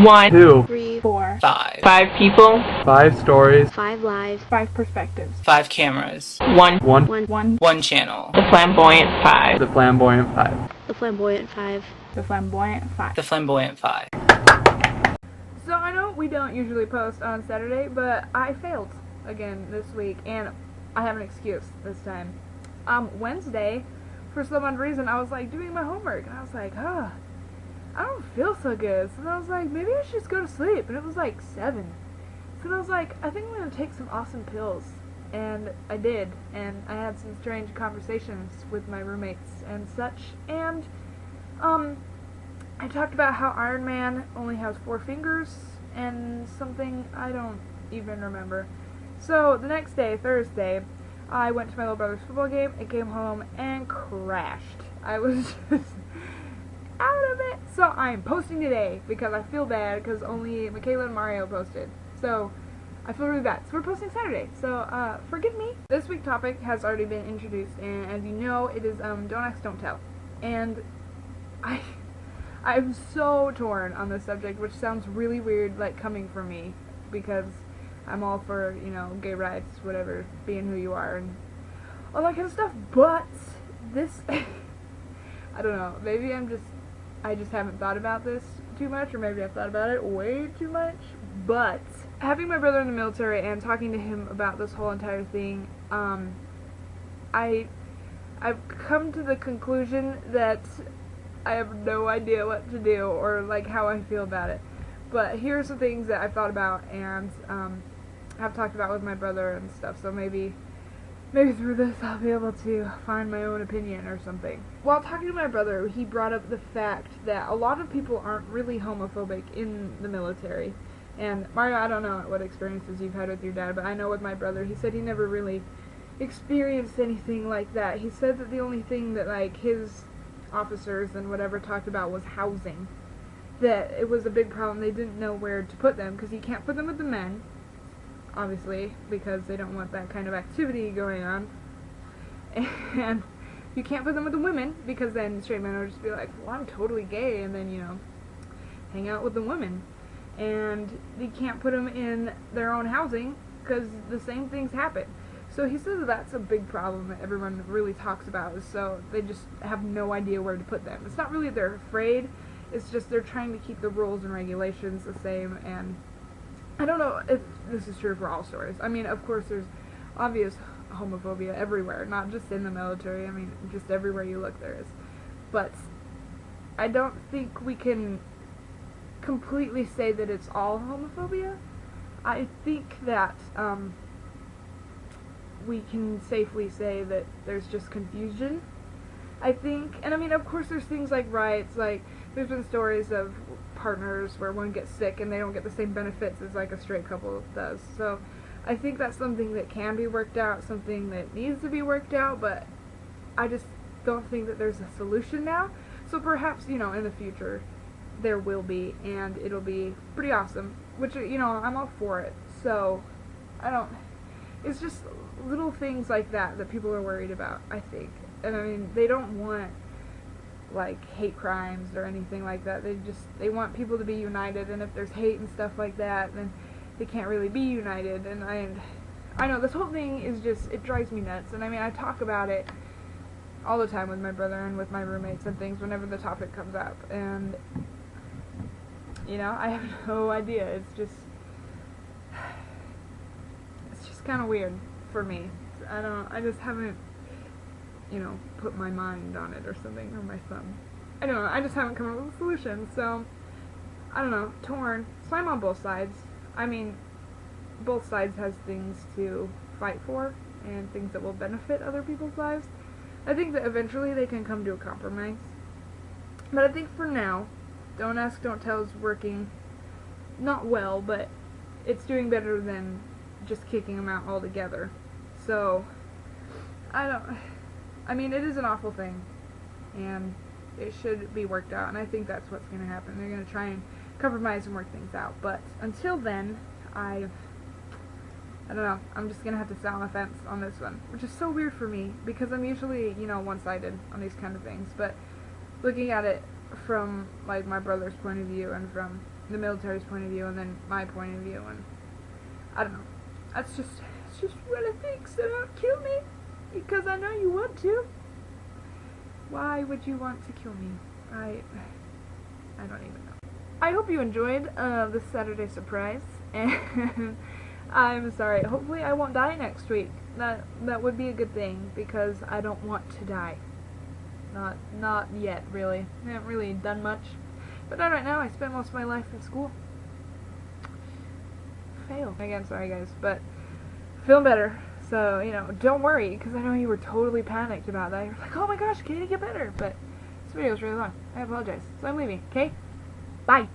1, 2, 3, 4, 5. 5 people, 5 stories, 5 lives, 5 perspectives, 5 cameras. 1, 1, 1 channel. the flamboyant 5. the flamboyant 5. the flamboyant 5. the flamboyant 5. The flamboyant 5. So I know we don't usually post on Saturday, but I failed again this week, and I have an excuse this time. Wednesday, for some odd reason, I was like doing my homework, and I was like, I don't feel so good. So then I was like, maybe I should just go to sleep, and it was like 7. So then I was like, I think I'm gonna take some awesome pills, and I did, and I had some strange conversations with my roommates and such, and I talked about how Iron Man only has 4 fingers and something I don't even remember. So the next day, Thursday, I went to my little brother's football game and came home and crashed. I was just out of it. So I'm posting today because I feel bad because only Michaela and Mario posted. So I feel really bad. So we're posting Saturday. So forgive me. This week's topic has already been introduced, and as you know, it is don't ask, don't tell. And I'm so torn on this subject, which sounds really weird, like, coming from me, because I'm all for, you know, gay rights, whatever, being who you are, and all that kind of stuff, but this, I don't know, maybe I just haven't thought about this too much, or maybe I've thought about it way too much, but having my brother in the military and talking to him about this whole entire thing, I've come to the conclusion that I have no idea what to do or like how I feel about it. But here's the things that I've thought about and have talked about with my brother and stuff. So maybe through this I'll be able to find my own opinion or something. While talking to my brother, he brought up the fact that a lot of people aren't really homophobic in the military. And Mario, I don't know what experiences you've had with your dad, but I know with my brother, he said he never really experienced anything like that. He said that the only thing that like his officers and whatever talked about was housing, that it was a big problem. They didn't know where to put them because you can't put them with the men, obviously, because they don't want that kind of activity going on, and you can't put them with the women because then straight men will just be like, well, I'm totally gay, and then, you know, hang out with the women. And you can't put them in their own housing because the same things happen. So he says that's a big problem that everyone really talks about, is so they just have no idea where to put them. It's not really they're afraid, it's just they're trying to keep the rules and regulations the same, and I don't know if this is true for all stories. I mean, of course there's obvious homophobia everywhere, not just in the military, I mean, just everywhere you look there is. But I don't think we can completely say that it's all homophobia. I think that, we can safely say that there's just confusion, I think. And I mean, of course there's things like rights, like there's been stories of partners where one gets sick and they don't get the same benefits as like a straight couple does. So I think that's something that can be worked out, something that needs to be worked out, but I just don't think that there's a solution now. So perhaps, you know, in the future there will be, and it'll be pretty awesome, which, you know, I'm all for it. So it's just little things like that that people are worried about, I think. And I mean, they don't want like hate crimes or anything like that. They want people to be united, and if there's hate and stuff like that, then they can't really be united. And I know this whole thing is just, it drives me nuts. And I mean, I talk about it all the time with my brother and with my roommates and things whenever the topic comes up, and you know, I have no idea. It's just kind of weird for me. I just haven't, you know, put my mind on it or something, or my thumb. I don't know, I just haven't come up with a solution, so, I don't know, torn. So I'm on both sides. I mean, both sides has things to fight for, and things that will benefit other people's lives. I think that eventually they can come to a compromise. But I think for now, Don't Ask, Don't Tell is working, not well, but it's doing better than just kicking them out altogether. So, I mean, it is an awful thing, and it should be worked out, and I think that's what's going to happen. They're going to try and compromise and work things out, but until then, I don't know, I'm just going to have to sit on the fence on this one, which is so weird for me, because I'm usually, you know, one-sided on these kind of things, but looking at it from, like, my brother's point of view, and from the military's point of view and then my point of view, and I don't know. It's just what I think, so don't kill me, because I know you want to. Why would you want to kill me? I don't even know. I hope you enjoyed this Saturday surprise, and I'm sorry. Hopefully I won't die next week. That would be a good thing, because I don't want to die. Not yet, really. I haven't really done much. But not right now. I spent most of my life in school. Fail. Again, sorry guys, but feeling better. So, you know, don't worry, because I know you were totally panicked about that. You're like, oh my gosh, can you get better? But this video is really long. I apologize. So I'm leaving, okay? Bye!